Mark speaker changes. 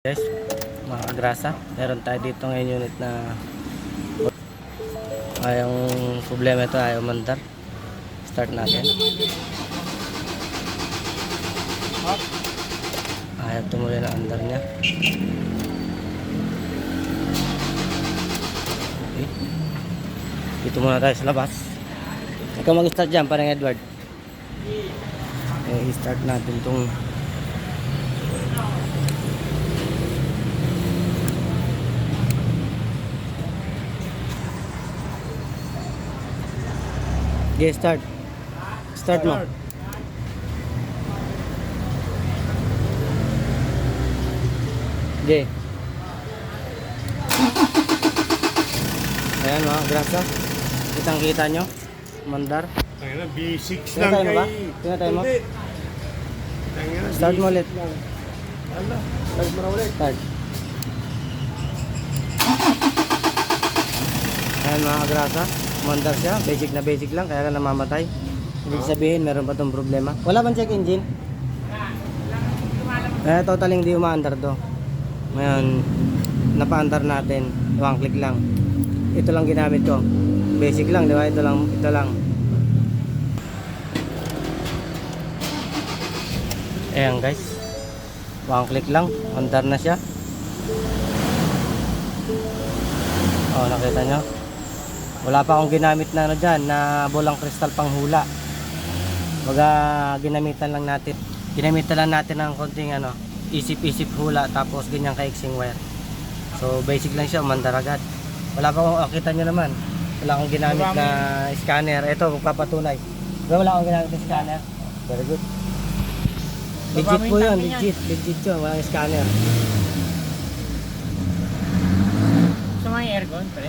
Speaker 1: Guys, mga grasa, meron tayo dito ngayon unit na yung problema ito, ayaw mandar. Start natin. Ayaw tumuloy na andar niya. Okay. Dito muna tayo sa labas. Ikaw mag-start dyan, parang Edward. Okay, start natin itong okay, start. Start mo. Okay. Ayan mga grasa. Kitang-kita nyo. Mandar.
Speaker 2: Tangina, B6
Speaker 1: Tingnan
Speaker 2: lang
Speaker 1: tayo mo ba?
Speaker 2: kay...
Speaker 1: Tingnan tayo mo.
Speaker 2: Hindi. Tangina,
Speaker 1: Start mo
Speaker 2: B6
Speaker 1: ulit.
Speaker 2: lang. Ala, start mo na ulit.
Speaker 1: Start. Ayan mga grasa. Mandar siya. Basic na basic lang. Kaya ka namamatay. Ibig sabihin meron pa tong problema. Wala bang check engine? Totally hindi umaandar to. Ngayon, napa-andar natin. One click lang. Ito lang ginamit ko. Basic lang, di ba? Ito lang, ito lang. Ayan guys. One click lang, andar na siya. Oh, nakita nyo? Wala pa akong ginamit na ano dyan, na bolang kristal pang hula. Baga, ginamitan lang natin. Ginamitan lang natin ng konting ano, isip-isip hula, tapos ganyang kaiksing wire. So, basic lang siya, umandar agad. Wala pa akong, kita nyo naman. Wala akong ginamit na scanner. Ito, magpapatunay. Wala akong ginamit na scanner. Very good. Legit po yun, legit. Legit yun, walang scanner.
Speaker 3: Sa mga aircon, pare?